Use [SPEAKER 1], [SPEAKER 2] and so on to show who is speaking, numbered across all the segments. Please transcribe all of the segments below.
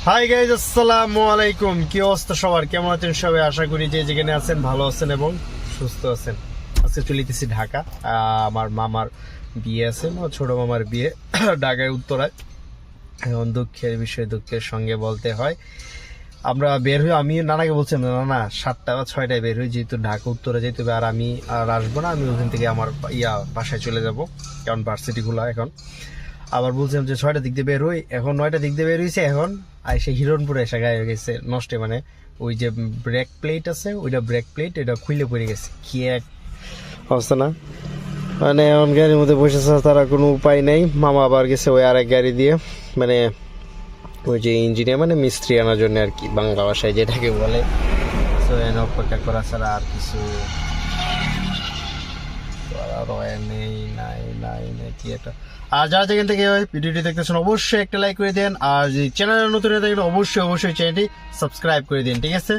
[SPEAKER 1] Hi guys, আসসালামু আলাইকুম। কি অবস্থা সবার, কেমন আছেন সবাই? আশা করি যে যেখানে আছেন ভালো আছেন এবং সুস্থ আছেন। আজকে চলিতেছি ঢাকা। আমার মামার বিয়ে আছে, ছোট মামার বিয়ে ঢাকায় উত্তরায়। এখন দুঃখের বিষয়, দুঃখের সঙ্গে বলতে হয় আমরা বের হই। আমি নানাকে বলছিলাম না 7টা বা 6টায় বের হই, যেহেতু ঢাকা উত্তরে যেতে হবে। আর আমি আর আসবো না, আমি ওখান থেকে আমার বাসায় চলে যাব, কারণ ভার্সিটি খোলা এখন। আবার বলছিলাম যে 6টার দিক দিয়ে বের হই, এখন 9টার দিক দিয়ে বের হয়েছে। এখন সে হিরণপুরে এসে গায়ে গেছে নষ্ট, মানে ওই যে ব্রেক প্লেট আছে, ওইটা ব্রেক প্লেট এটা খুলে পড়ে গেছে। কি এক অবস্থা না, মানে এখন গাড়ির মধ্যে বসেছে, তারা কোনো উপায় নেই। মামা আবার গেছে ওই আরেক গাড়ি দিয়ে, মানে ওই যে ইঞ্জিনিয়ার মানে মিস্ত্রি আনার জন্য আর কি, বাংলা ভাষায় যেটাকে বলে। তো এনে অপেক্ষা করা ছাড়া আর কিছু নেই, নাই নাই নাই কি এটা। আর যারা যেখান থেকে ভিডিওটি দেখতেছেন অবশ্যই একটা লাইক করে দেন, আর যদি চ্যানেলে নতুন হয়ে থাকলে অবশ্যই চ্যানেলটি সাবস্ক্রাইব করে দিন, ঠিক আছে?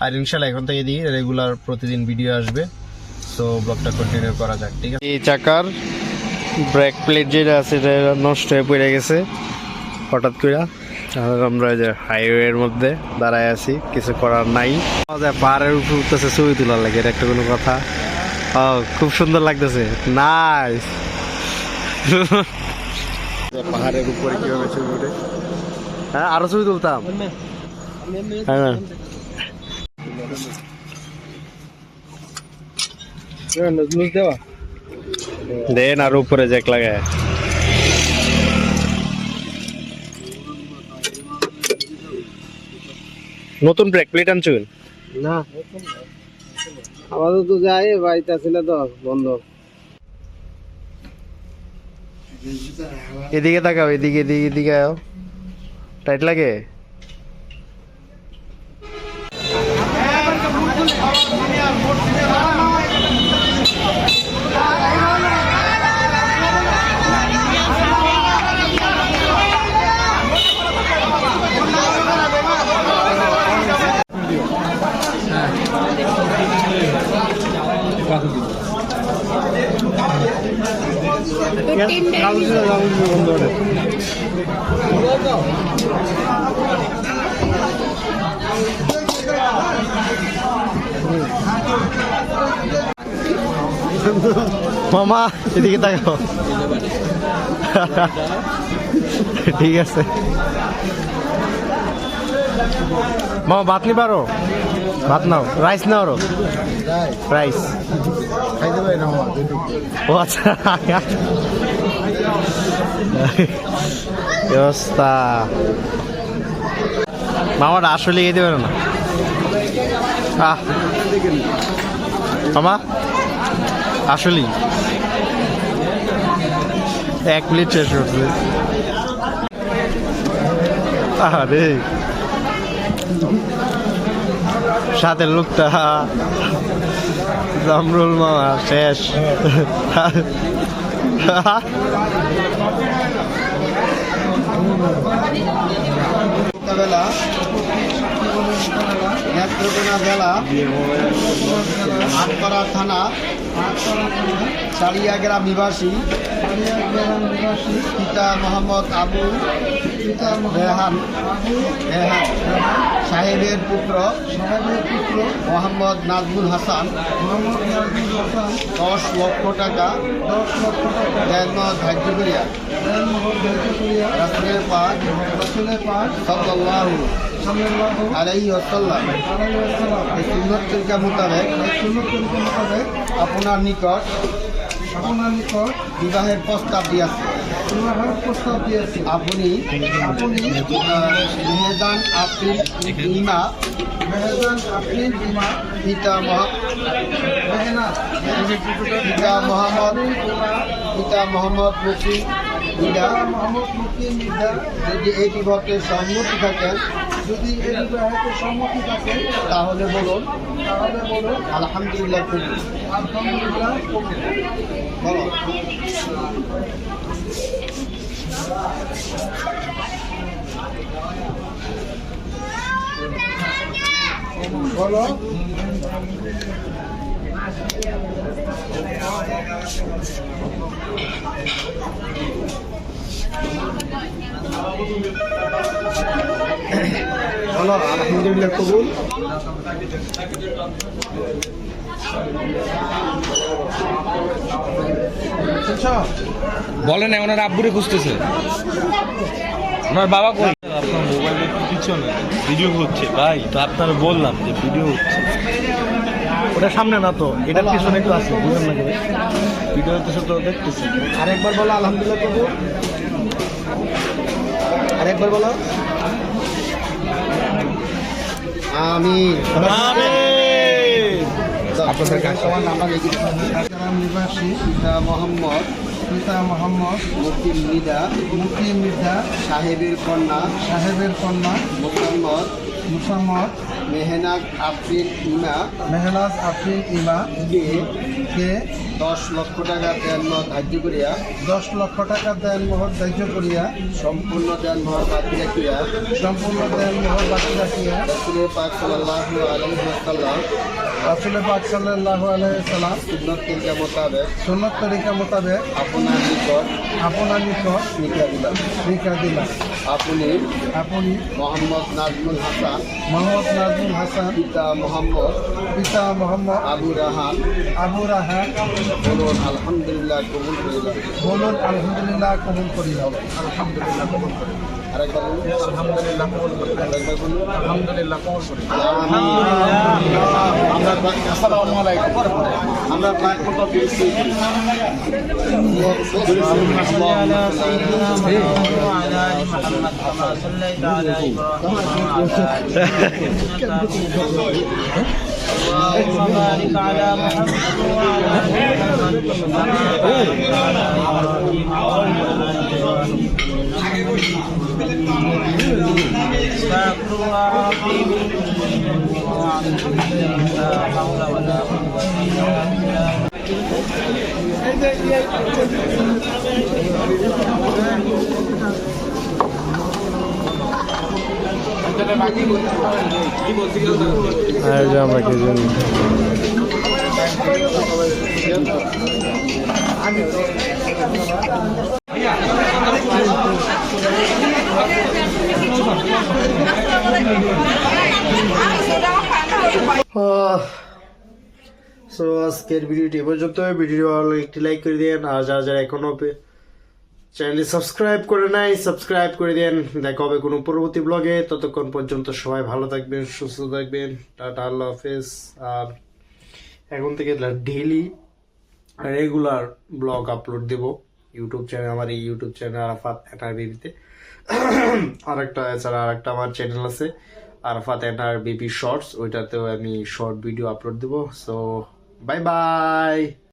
[SPEAKER 1] আর ইনশাল্লাহ এখন থেকে দিই রেগুলার প্রতিদিন ভিডিও আসবে, তো ব্লগটা কন্টিনিউ করা যাক, ঠিক আছে? এই চাকার ব্রেক প্লেট যেটা আছে এটা নষ্ট হয়ে পড়ে গেছে হঠাৎ করে। আর আমরা যে হাইওয়ের মধ্যে দাঁড়ায় আছি, কিছু করার নাই। পাহাড়ের উপর উঠতেছে ছবি তোলার লাগে, এটা একটা কোনো কথা? খুব সুন্দর লাগতেছে, নাইস। পাহাড়ের উপরে কিভাবে ছবি উঠে, হ্যাঁ আরো ছবি তুলতাম। হ্যাঁ দেন আর উপরে জ্যাক লাগায়। নতুন ব্রেক প্লেট আনছুন
[SPEAKER 2] না? আমাদের তো যাই বাড়িতে ছিল তো বন্ধ।
[SPEAKER 1] এদিকে তাকাও, এদিকে এদিকে এদিকে আও, টাইট লাগে। মামা এদিকে তাকাও। ঠিক আছে মামা, ভাত নি পারো? ভাত নাও, রাইস নাও, রাইস। ও আচ্ছা, ব্যবস্থা। মামাটা আসলে খেতে পারে না। মামা আসলে 1 প্লেট শেষ করছে। আরে সাথে লোকটা জামরুল মামা শেষ।
[SPEAKER 2] বেলা নেত্রকোনা জেলা আটপাড়া থানা সারিয়া গ্রাম নিবাসী পিতা মোহাম্মদ আবু রেহান সাহেবের পুত্র মোহাম্মদ নাজমুল হাসান 10 লক্ষ টাকা দেন ধার্য করিয়া রাসূলের পাক সাল্লাল্লাহু আলাইহি ওয়াসাল্লাম এই সুন্নাত তরিকা মোতাবেক আপনার নিকট বিবাহের প্রস্তাব দিয়েছে। আপনি মেহেজান আফরিন ইমা পিতা মোহাম্মদ মুকিম যদি এই বিবাহতে সম্মতি থাকেন, তাহলে বলুন আলহামদুলিল্লাহ। বলো বলো
[SPEAKER 1] বলো আলহামদুলিল্লাহ কবুল।
[SPEAKER 3] বলেন ওনার আব্বুরে খুঁজতেছে, ওনার বাবা কই?
[SPEAKER 4] আপনার মোবাইলের পিছনে ভিডিও হচ্ছে ভাই, তো আপনার বললাম যে ভিডিও হচ্ছে।
[SPEAKER 1] ওটা সামনে না তো, এটার পিছনে একটু আছে, বুঝলাম না কেন।
[SPEAKER 4] ভিডিও হচ্ছে তো দেখতেছি।
[SPEAKER 1] আরেকবার বলো আলহামদুলিল্লাহ কবুল। আরেকবার বলো আমিন। আপনাদের কাছে আমার নাম্বার লিখে দিন।
[SPEAKER 2] নিবাসী
[SPEAKER 1] পিতা মোহাম্মদ
[SPEAKER 2] মুকিম মৃধা
[SPEAKER 1] সাহেবের কন্যা
[SPEAKER 2] সাহেবের কন্যা
[SPEAKER 1] মোহাম্মদ
[SPEAKER 2] মুসাম্মদ
[SPEAKER 1] মেহনাজ আফরিন
[SPEAKER 2] মেহনাজ আফরিন ইমা
[SPEAKER 1] কে 10 লক্ষ টাকা দেন ধার্য করিয়া
[SPEAKER 2] 10 লক্ষ টাকা দেন মোহর ধার্য করিয়া
[SPEAKER 1] সম্পূর্ণ দেন মোহর বাকি রাখিয়া
[SPEAKER 2] সম্পূর্ণ দেন মোহর বাকি রাখিয়া
[SPEAKER 1] রাসূলের পাক সাল্লাল্লাহু আলাইহি ওয়াসাল্লাম
[SPEAKER 2] রাসূলের পাক সাল্লাল্লাহু আলাইহি সাল্লাম
[SPEAKER 1] সুন্নাত তরিকা মোতাবেক
[SPEAKER 2] সুন্নাত তরিকা মোতাবেক
[SPEAKER 1] আপনার নিকট
[SPEAKER 2] নিকা দিলাম। আপনি
[SPEAKER 1] মোহাম্মদ নাজমুল হাসান
[SPEAKER 2] মোহাম্মদ নাজমুল হাসান
[SPEAKER 1] পিতা মোহাম্মদ আবু রাহান বলুন আলহামদুলিল্লাহ কবুল করিলাম।
[SPEAKER 2] বলুন আলহামদুলিল্লাহ কবুল করিলাম। আলহামদুলিল্লাহ কবুল করিলাম।
[SPEAKER 1] আরেকবার বলুন
[SPEAKER 2] আলহামদুলিল্লাহ কবুল করিলাম।
[SPEAKER 1] আরেকবার বলুন
[SPEAKER 2] আলহামদুলিল্লাহ কবুল করিলাম।
[SPEAKER 1] আসসালামু আলাইকুম। আমরা প্রায় কত পেয়েছি
[SPEAKER 5] اللهم بارك على محمد وعلى آل محمد استغفر الله العظيم لا حول ولا قوة إلا بالله
[SPEAKER 1] আমরা কি জানি সো আজকের ভিডিওটি এ পর্যন্ত। ভিডিও ভালো লাগলে একটি লাইক করে দেন, আর যারা যারা এখনো চ্যানেল সাবস্ক্রাইব করে নাই সাবস্ক্রাইব করে দেন। দেখা হবে কোনো পরবর্তী ব্লগে, ততক্ষণ পর্যন্ত সবাই ভালো থাকবেন, সুস্থ থাকবেন। টাটা, আল্লাহ হাফেজ। আর এখন থেকে ডেইলি রেগুলার ব্লগ আপলোড দেব ইউটিউব চ্যানেল, আমার এই ইউটিউব চ্যানেল আরাফাত এনআর বেবিতে। আরেকটা এছাড়া আরেকটা আমার চ্যানেল আছে আরাফাত এনআর বেবি শর্টস, ওইটাতেও আমি শর্ট ভিডিও আপলোড দেবো। So bye bye.